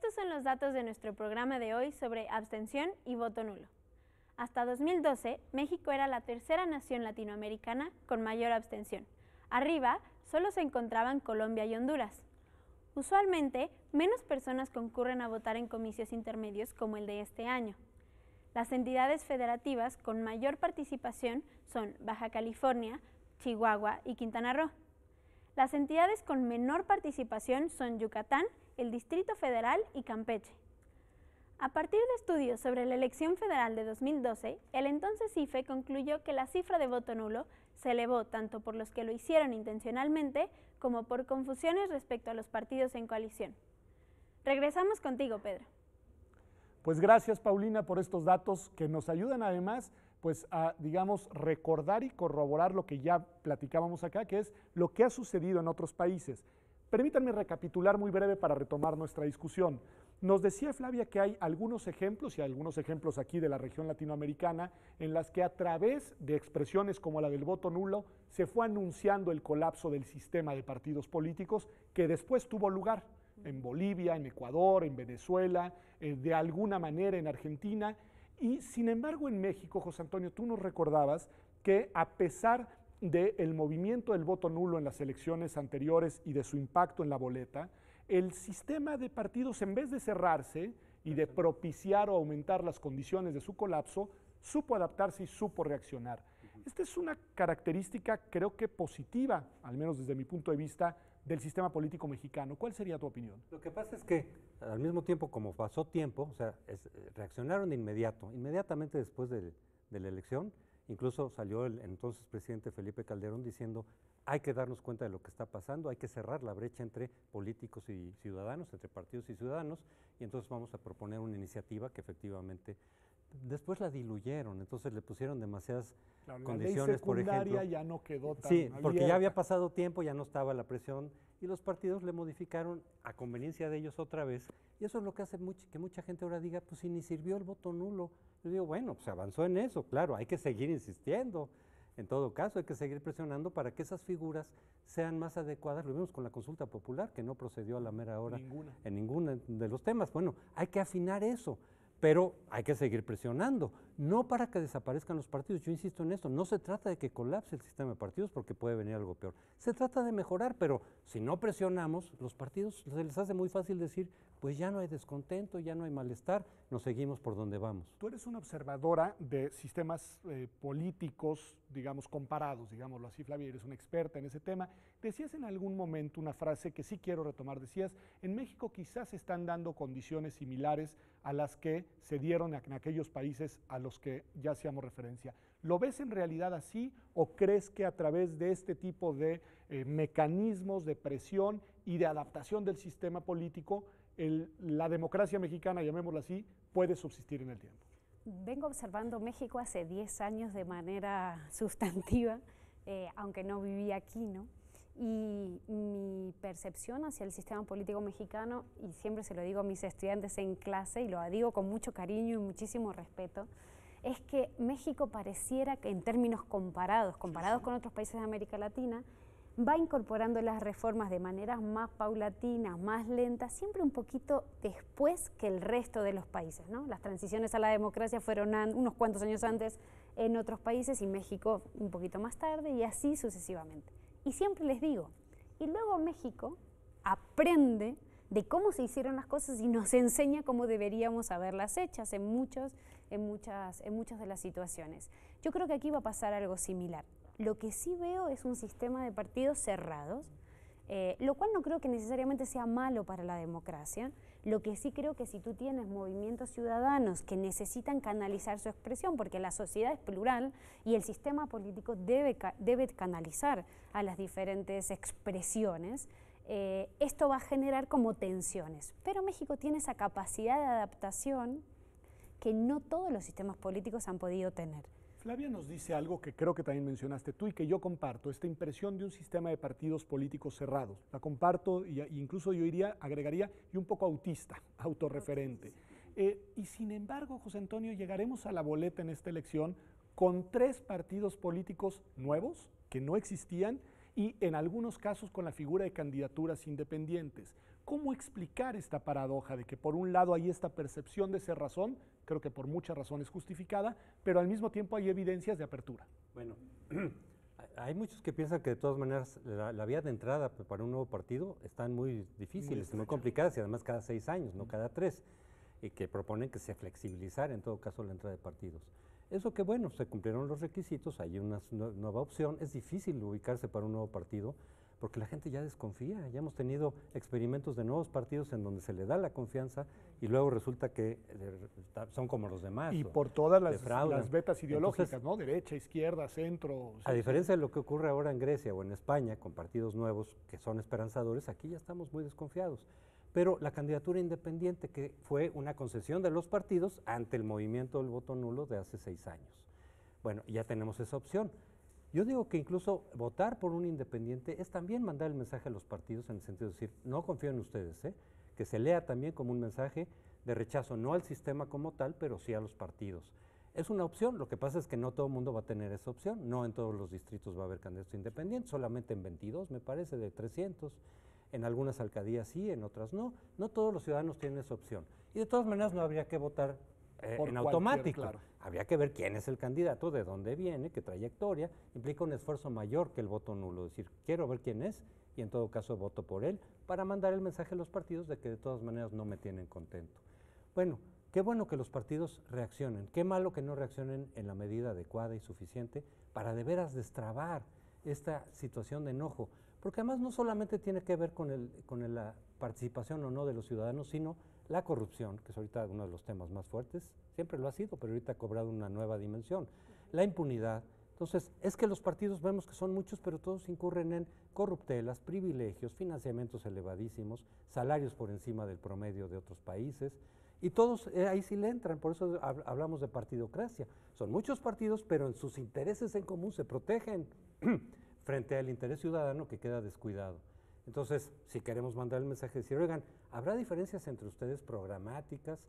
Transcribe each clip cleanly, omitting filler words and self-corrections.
Estos son los datos de nuestro programa de hoy sobre abstención y voto nulo. Hasta 2012, México era la tercera nación latinoamericana con mayor abstención. Arriba solo se encontraban Colombia y Honduras. Usualmente, menos personas concurren a votar en comicios intermedios como el de este año. Las entidades federativas con mayor participación son Baja California, Chihuahua y Quintana Roo. Las entidades con menor participación son Yucatán, el Distrito Federal y Campeche. A partir de estudios sobre la elección federal de 2012, el entonces IFE concluyó que la cifra de voto nulo se elevó tanto por los que lo hicieron intencionalmente como por confusiones respecto a los partidos en coalición. Regresamos contigo, Pedro. Pues gracias, Paulina, por estos datos que nos ayudan además pues a, digamos, recordar y corroborar lo que ya platicábamos acá, que es lo que ha sucedido en otros países. Permítanme recapitular muy breve para retomar nuestra discusión. Nos decía Flavia que hay algunos ejemplos, y algunos ejemplos aquí de la región latinoamericana, en las que a través de expresiones como la del voto nulo se fue anunciando el colapso del sistema de partidos políticos que después tuvo lugar en Bolivia, en Ecuador, en Venezuela, de alguna manera en Argentina. Y sin embargo en México, José Antonio, tú nos recordabas que a pesar del movimiento del voto nulo en las elecciones anteriores y de su impacto en la boleta, el sistema de partidos, en vez de cerrarse y de propiciar o aumentar las condiciones de su colapso, supo adaptarse y supo reaccionar. Esta es una característica, creo que positiva, al menos desde mi punto de vista, del sistema político mexicano. ¿Cuál sería tu opinión? Lo que pasa es que al mismo tiempo, como pasó tiempo, o sea, reaccionaron de inmediato, inmediatamente después de la elección. Incluso salió el entonces presidente Felipe Calderón diciendo hay que darnos cuenta de lo que está pasando, hay que cerrar la brecha entre políticos y ciudadanos, entre partidos y ciudadanos, y entonces vamos a proponer una iniciativa que efectivamente después la diluyeron, entonces le pusieron demasiadas condiciones, por ejemplo. Ya no quedó tan Sí, abierta. porque ya había pasado tiempo, ya no estaba la presión, y los partidos le modificaron a conveniencia de ellos otra vez, y eso es lo que hace que mucha gente ahora diga, pues si ni sirvió el voto nulo. Yo digo, bueno, pues avanzó en eso, claro, hay que seguir insistiendo, en todo caso hay que seguir presionando para que esas figuras sean más adecuadas. Lo vimos con la consulta popular, que no procedió a la mera hora en ninguno de los temas. Bueno, hay que afinar eso, pero hay que seguir presionando, no para que desaparezcan los partidos. Yo insisto en esto, no se trata de que colapse el sistema de partidos porque puede venir algo peor. Se trata de mejorar, pero si no presionamos, los partidos se les hace muy fácil decir, pues ya no hay descontento, ya no hay malestar, nos seguimos por donde vamos. Tú eres una observadora de sistemas políticos, digamos, comparados, digámoslo así, Flavia, eres una experta en ese tema. Decías en algún momento una frase que sí quiero retomar, decías, en México quizás se están dando condiciones similares a las que se dieron en aquellos países a los que ya hacíamos referencia. ¿Lo ves en realidad así o crees que a través de este tipo de mecanismos de presión y de adaptación del sistema político, la democracia mexicana, llamémosla así, puede subsistir en el tiempo? Vengo observando México hace 10 años de manera sustantiva, aunque no viví aquí, ¿no? Y mi percepción hacia el sistema político mexicano, y siempre se lo digo a mis estudiantes en clase, y lo digo con mucho cariño y muchísimo respeto, es que México pareciera que en términos comparados con otros países de América Latina, va incorporando las reformas de maneras más paulatinas, más lentas, siempre un poquito después que el resto de los países, ¿no? Las transiciones a la democracia fueron unos cuantos años antes en otros países y México un poquito más tarde y así sucesivamente. Y siempre les digo, y luego México aprende de cómo se hicieron las cosas y nos enseña cómo deberíamos haberlas hechas en muchas de las situaciones. Yo creo que aquí va a pasar algo similar. Lo que sí veo es un sistema de partidos cerrados, lo cual no creo que necesariamente sea malo para la democracia. Lo que sí creo que si tú tienes movimientos ciudadanos que necesitan canalizar su expresión, porque la sociedad es plural y el sistema político debe canalizar a las diferentes expresiones, esto va a generar como tensiones. Pero México tiene esa capacidad de adaptación que no todos los sistemas políticos han podido tener. Flavia nos dice algo que creo que también mencionaste tú y que yo comparto, esta impresión de un sistema de partidos políticos cerrados. La comparto e incluso yo agregaría, y un poco autista, autorreferente. Y sin embargo, José Antonio, llegaremos a la boleta en esta elección con 3 partidos políticos nuevos que no existían y en algunos casos con la figura de candidaturas independientes. ¿Cómo explicar esta paradoja de que por un lado hay esta percepción de cerrazón, creo que por muchas razones justificada, pero al mismo tiempo hay evidencias de apertura? Bueno, hay muchos que piensan que de todas maneras la vía de entrada para un nuevo partido están muy difíciles, muy complicadas y además cada 6 años, no cada 3, y que proponen que se flexibilizara en todo caso la entrada de partidos. Eso que bueno, se cumplieron los requisitos, hay una nueva opción, es difícil ubicarse para un nuevo partido, porque la gente ya desconfía, ya hemos tenido experimentos de nuevos partidos en donde se le da la confianza y luego resulta que son como los demás. Y por todas las vetas ideológicas, entonces, ¿no? Derecha, izquierda, centro. A diferencia de lo que ocurre ahora en Grecia o en España, con partidos nuevos que son esperanzadores, aquí ya estamos muy desconfiados. Pero la candidatura independiente, que fue una concesión de los partidos ante el movimiento del voto nulo de hace 6 años. Bueno, ya tenemos esa opción. Yo digo que incluso votar por un independiente es también mandar el mensaje a los partidos en el sentido de decir, no confío en ustedes, que se lea también como un mensaje de rechazo, no al sistema como tal, pero sí a los partidos. Es una opción, lo que pasa es que no todo el mundo va a tener esa opción, no en todos los distritos va a haber candidatos independientes, solamente en 22, me parece, de 300, en algunas alcaldías sí, en otras no, no todos los ciudadanos tienen esa opción. Y de todas maneras no habría que votar en automático, claro. Habría que ver quién es el candidato, de dónde viene, qué trayectoria, implica un esfuerzo mayor que el voto nulo, es decir, quiero ver quién es y en todo caso voto por él para mandar el mensaje a los partidos de que de todas maneras no me tienen contento. Bueno, qué bueno que los partidos reaccionen, qué malo que no reaccionen en la medida adecuada y suficiente para de veras destrabar esta situación de enojo, porque además no solamente tiene que ver con la participación o no de los ciudadanos, sino la corrupción, que es ahorita uno de los temas más fuertes, siempre lo ha sido, pero ahorita ha cobrado una nueva dimensión, la impunidad. Entonces, es que los partidos vemos que son muchos, pero todos incurren en corruptelas, privilegios, financiamientos elevadísimos, salarios por encima del promedio de otros países, y todos ahí sí le entran, por eso hablamos de partidocracia. Son muchos partidos, pero en sus intereses en común se protegen frente al interés ciudadano que queda descuidado. Entonces, si queremos mandar el mensaje de decir, oigan, habrá diferencias entre ustedes programáticas,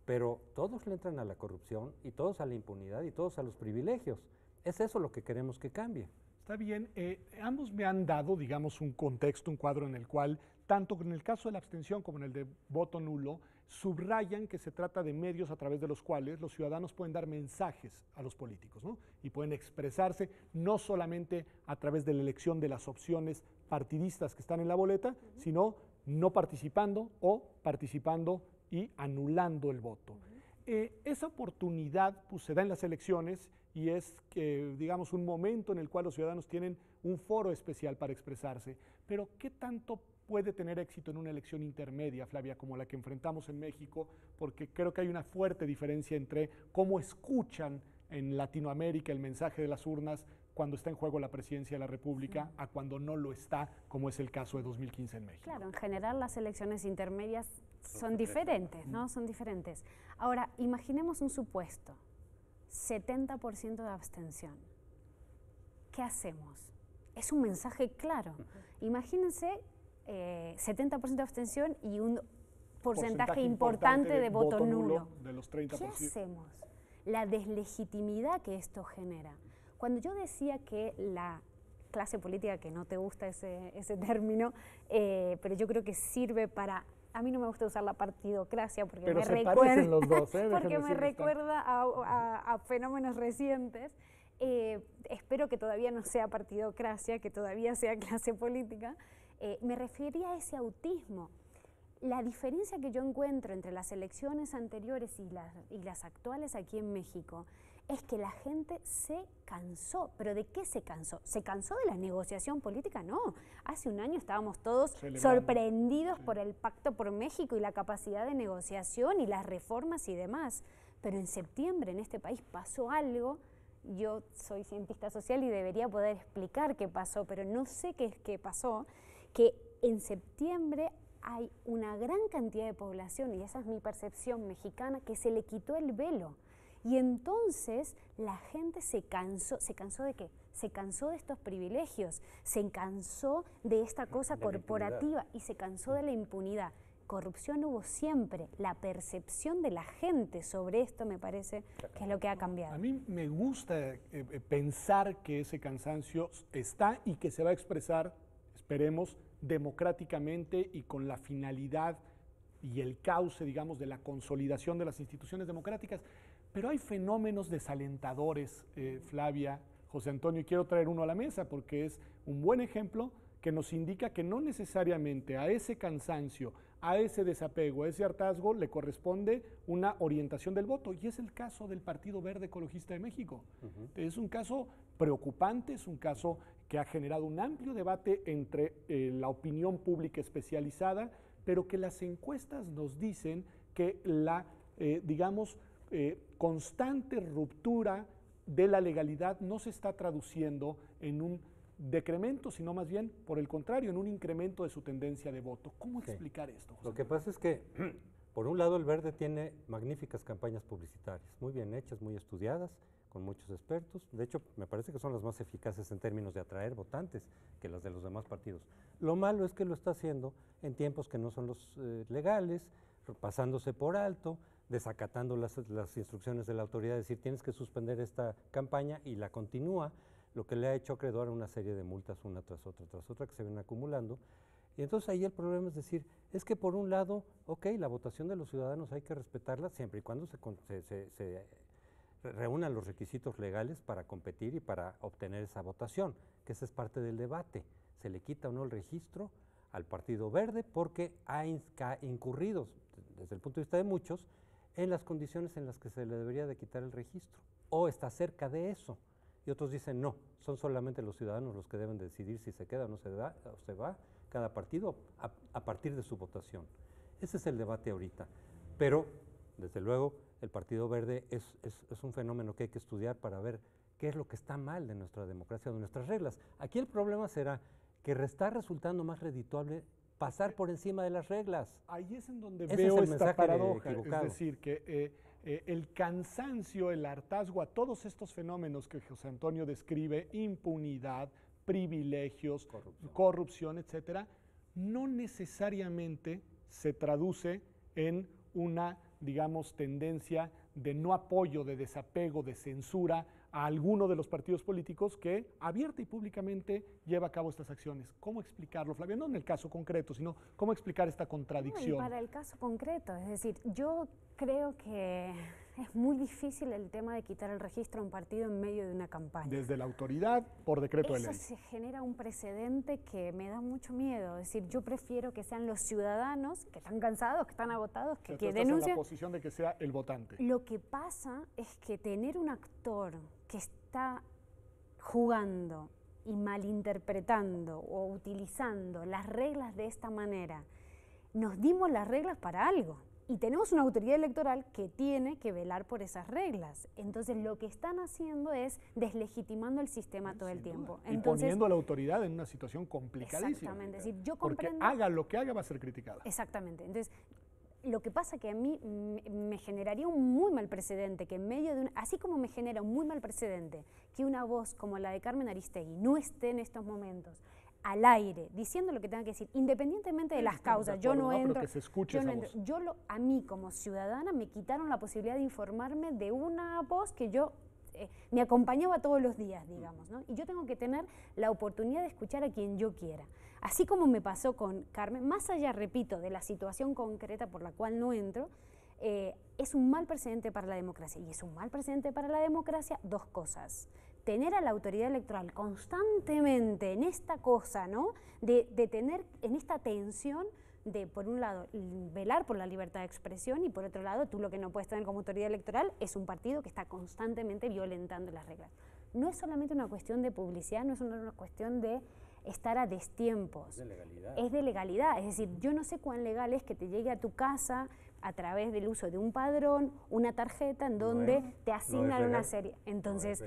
pero todos le entran a la corrupción y todos a la impunidad y todos a los privilegios. Es eso lo que queremos que cambie. Está bien, ambos me han dado, digamos, un contexto, un cuadro en el cual, tanto en el caso de la abstención como en el de voto nulo, subrayan que se trata de medios a través de los cuales los ciudadanos pueden dar mensajes a los políticos, ¿no? Y pueden expresarse no solamente a través de la elección de las opciones partidistas que están en la boleta, sino no participando o participando y anulando el voto. Esa oportunidad pues, se da en las elecciones y es, digamos, un momento en el cual los ciudadanos tienen un foro especial para expresarse. Pero, ¿qué tanto puede tener éxito en una elección intermedia, Flavia, como la que enfrentamos en México? Porque creo que hay una fuerte diferencia entre cómo escuchan en Latinoamérica el mensaje de las urnas cuando está en juego la presidencia de la República a cuando no lo está, como es el caso de 2015 en México. Claro, en general las elecciones intermedias son diferentes, ¿no? Son diferentes. Ahora, imaginemos un supuesto, 70% de abstención. ¿Qué hacemos? Es un mensaje claro. Imagínense 70% de abstención y un porcentaje importante de voto nulo. De los 30%. ¿Qué hacemos? La deslegitimidad que esto genera. Cuando yo decía que la clase política, que no te gusta ese término, pero yo creo que sirve para... A mí no me gusta usar la partidocracia porque pero me se recuerda, parecen los dos, porque me recuerda a fenómenos recientes. Espero que todavía no sea partidocracia, que todavía sea clase política. Me refería a ese autismo. La diferencia que yo encuentro entre las elecciones anteriores y las actuales aquí en México es que la gente se cansó. ¿Pero de qué se cansó? ¿Se cansó de la negociación política? No. Hace un año estábamos todos sorprendidos por el Pacto por México y la capacidad de negociación y las reformas y demás. Pero en septiembre en este país pasó algo. Yo soy cientista social y debería poder explicar qué pasó, pero no sé qué pasó, que en septiembre hay una gran cantidad de población, y esa es mi percepción mexicana, que se le quitó el velo. Y entonces la gente se cansó ¿de qué? Se cansó de estos privilegios, se cansó de esta cosa corporativa y se cansó de la impunidad. corrupción hubo siempre. La percepción de la gente sobre esto me parece que es lo que ha cambiado. A mí me gusta pensar que ese cansancio está y que se va a expresar, esperemos, democráticamente y con la finalidad y el cauce, digamos, de la consolidación de las instituciones democráticas. Pero hay fenómenos desalentadores, Flavia, José Antonio, y quiero traer uno a la mesa porque es un buen ejemplo que nos indica que no necesariamente a ese cansancio, a ese desapego, a ese hartazgo le corresponde una orientación del voto, y es el caso del Partido Verde Ecologista de México. Es un caso preocupante, es un caso que ha generado un amplio debate entre la opinión pública especializada, pero que las encuestas nos dicen que la, constante ruptura de la legalidad no se está traduciendo en un decremento, sino más bien, por el contrario, en un incremento de su tendencia de voto. ¿Cómo explicar esto, José? Lo que pasa es que, por un lado, el Verde tiene magníficas campañas publicitarias, muy bien hechas, muy estudiadas, con muchos expertos. De hecho, me parece que son las más eficaces en términos de atraer votantes que las de los demás partidos. Lo malo es que lo está haciendo en tiempos que no son los legales, pasándose por alto, desacatando las instrucciones de la autoridad, es decir, tienes que suspender esta campaña y la continúa, lo que le ha hecho acreedor a una serie de multas una tras otra que se vienen acumulando. Y entonces ahí el problema es decir, es que por un lado, ok, la votación de los ciudadanos hay que respetarla siempre y cuando se reúnan los requisitos legales para competir y para obtener esa votación, que esa es parte del debate. Se le quita o no el registro al Partido Verde porque ha incurrido, desde el punto de vista de muchos, en las condiciones en las que se le debería de quitar el registro, o está cerca de eso. Y otros dicen no, son solamente los ciudadanos los que deben decidir si se queda o no se va cada partido a partir de su votación. Ese es el debate ahorita. Pero, desde luego, el Partido Verde es un fenómeno que hay que estudiar para ver qué es lo que está mal de nuestra democracia, de nuestras reglas. Aquí el problema será que está resultando más redituable pasar por encima de las reglas. Ahí es en donde Ese veo es el esta mensaje paradoja, equivocado. es decir, que el cansancio, el hartazgo a todos estos fenómenos que José Antonio describe, impunidad, privilegios, corrupción, etcétera, no necesariamente se traduce en una, digamos, tendencia de no apoyo, de desapego, de censura a alguno de los partidos políticos que abierta y públicamente lleva a cabo estas acciones. ¿Cómo explicarlo, Flavia? No en el caso concreto, sino cómo explicar esta contradicción. No, y para el caso concreto, es decir, yo creo que es muy difícil el tema de quitar el registro a un partido en medio de una campaña. Desde la autoridad, por decreto de ley. Eso se genera un precedente que me da mucho miedo. Es decir, yo prefiero que sean los ciudadanos que están cansados, que están agotados, que denuncian. En la posición de que sea el votante. Lo que pasa es que tener un actor que está jugando y malinterpretando o utilizando las reglas de esta manera, nos dimos las reglas para algo. Y tenemos una autoridad electoral que tiene que velar por esas reglas. Entonces, lo que están haciendo es deslegitimando el sistema todo el tiempo. Entonces, y poniendo a la autoridad en una situación complicadísima. Exactamente. Es decir, yo porque comprendo, haga lo que haga va a ser criticada. Exactamente. Entonces, lo que pasa que a mí me generaría un muy mal precedente que en medio de así como me genera un muy mal precedente que una voz como la de Carmen Aristegui no esté en estos momentos al aire, diciendo lo que tenga que decir, independientemente de las causas. Yo no entro, a mí como ciudadana me quitaron la posibilidad de informarme de una voz que yo me acompañaba todos los días, digamos, ¿no? Y yo tengo que tener la oportunidad de escuchar a quien yo quiera. Así como me pasó con Carmen, más allá, repito, de la situación concreta por la cual no entro, es un mal precedente para la democracia. Y es un mal precedente para la democracia dos cosas. Tener a la autoridad electoral constantemente en esta cosa, ¿no? De tener en esta tensión de, por un lado, velar por la libertad de expresión y por otro lado, tú lo que no puedes tener como autoridad electoral es un partido que está constantemente violentando las reglas. No es solamente una cuestión de publicidad, no es una cuestión de estar a destiempos. Es de legalidad. Es de legalidad, es decir, yo no sé cuán legal es que te llegue a tu casa a través del uso de un padrón, una tarjeta en donde te asignan una serie. Entonces,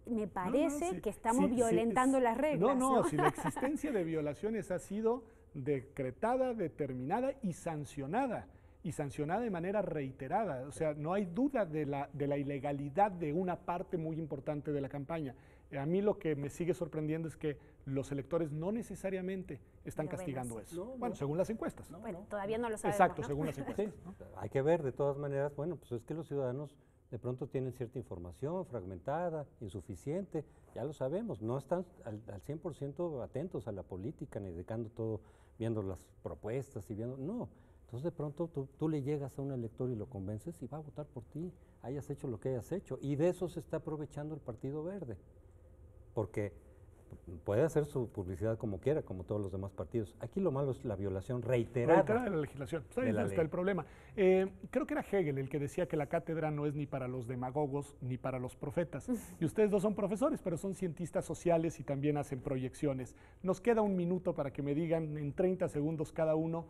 me parece que estamos violentando las reglas. No, si la existencia de violaciones ha sido decretada, determinada y sancionada. y sancionada de manera reiterada. O sea, no hay duda de la ilegalidad de una parte muy importante de la campaña. A mí lo que me sigue sorprendiendo es que los electores no necesariamente están castigando eso. No, bueno, según las encuestas. Bueno, todavía no lo sabemos, Exacto, ¿no? según las encuestas. Sí, ¿no? hay que ver de todas maneras, bueno, pues es que los ciudadanos de pronto tienen cierta información fragmentada, insuficiente, ya lo sabemos, no están al 100% atentos a la política, ni dedicando todo, viendo las propuestas y viendo, no. Entonces de pronto tú le llegas a un elector y lo convences y va a votar por ti, hayas hecho lo que hayas hecho, y de eso se está aprovechando el Partido Verde, porque puede hacer su publicidad como quiera, como todos los demás partidos. Aquí lo malo es la violación reiterada de la legislación. Pues ahí de la está ley. el problema. Creo que era Hegel el que decía que la cátedra no es ni para los demagogos ni para los profetas. Y ustedes dos son profesores, pero son cientistas sociales y también hacen proyecciones. Nos queda un minuto para que me digan en 30 segundos cada uno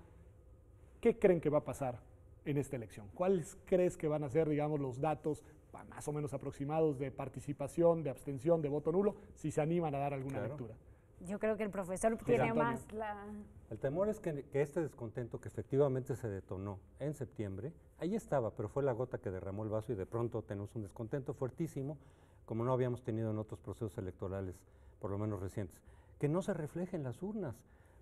qué creen que va a pasar en esta elección. ¿Cuáles crees que van a ser, digamos, los datos más o menos aproximados de participación, de abstención, de voto nulo, si se animan a dar alguna lectura? Yo creo que el profesor tiene Antonio. más la... El temor es que este descontento que efectivamente se detonó en septiembre, ahí estaba, pero fue la gota que derramó el vaso y de pronto tenemos un descontento fuertísimo, como no habíamos tenido en otros procesos electorales, por lo menos recientes, que no se refleje en las urnas,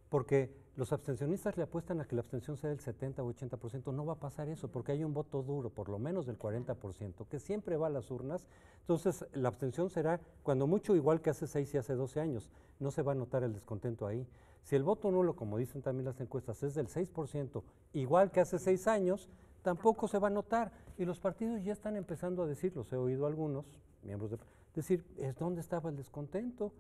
porque los abstencionistas le apuestan a que la abstención sea del 70 o 80%, no va a pasar eso, porque hay un voto duro, por lo menos del 40%, que siempre va a las urnas. Entonces la abstención será cuando mucho igual que hace 6 y hace 12 años, no se va a notar el descontento ahí. Si el voto nulo, como dicen también las encuestas, es del 6%, igual que hace 6 años, tampoco se va a notar. Y los partidos ya están empezando a decir, los he oído algunos miembros decir, ¿dónde estaba el descontento?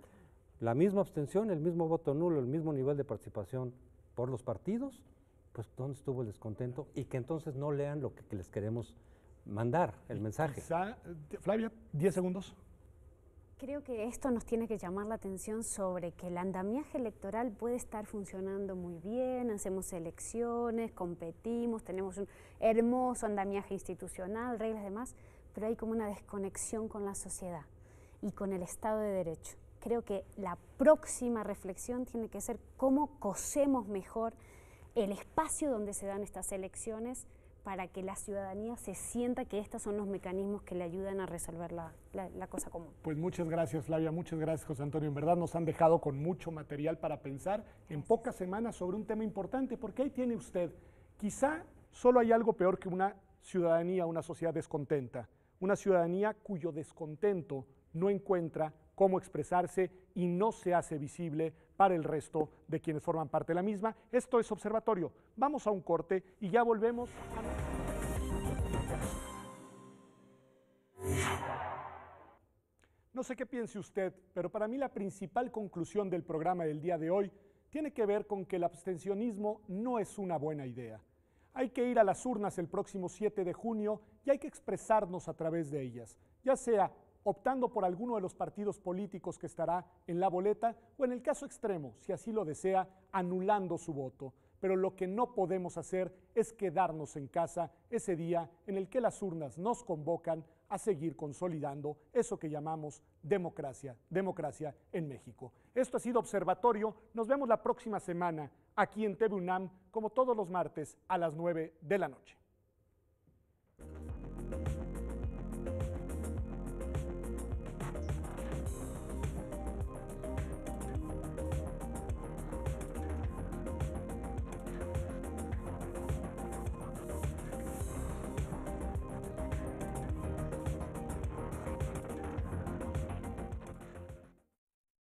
La misma abstención, el mismo voto nulo, el mismo nivel de participación por los partidos, pues ¿dónde estuvo el descontento? Y que entonces no lean lo que les queremos mandar, el mensaje. Flavia, 10 segundos. Creo que esto nos tiene que llamar la atención sobre que el andamiaje electoral puede estar funcionando muy bien, hacemos elecciones, competimos, tenemos un hermoso andamiaje institucional, reglas y demás, pero hay como una desconexión con la sociedad y con el Estado de Derecho. Creo que la próxima reflexión tiene que ser cómo cosemos mejor el espacio donde se dan estas elecciones para que la ciudadanía se sienta que estos son los mecanismos que le ayudan a resolver la cosa común. Pues muchas gracias, Flavia, muchas gracias, José Antonio. En verdad nos han dejado con mucho material para pensar en pocas semanas sobre un tema importante, porque ahí tiene usted, quizá solo hay algo peor que una ciudadanía, una sociedad descontenta, una ciudadanía cuyo descontento no encuentra cómo expresarse y no se hace visible para el resto de quienes forman parte de la misma. Esto es Observatorio. Vamos a un corte y ya volvemos No sé qué piense usted, pero para mí la principal conclusión del programa del día de hoy tiene que ver con que el abstencionismo no es una buena idea. Hay que ir a las urnas el próximo 7 de junio y hay que expresarnos a través de ellas, ya sea optando por alguno de los partidos políticos que estará en la boleta o en el caso extremo, si así lo desea, anulando su voto. Pero lo que no podemos hacer es quedarnos en casa ese día en el que las urnas nos convocan a seguir consolidando eso que llamamos democracia en México. Esto ha sido Observatorio. Nos vemos la próxima semana aquí en TV UNAM, como todos los martes a las 9 de la noche.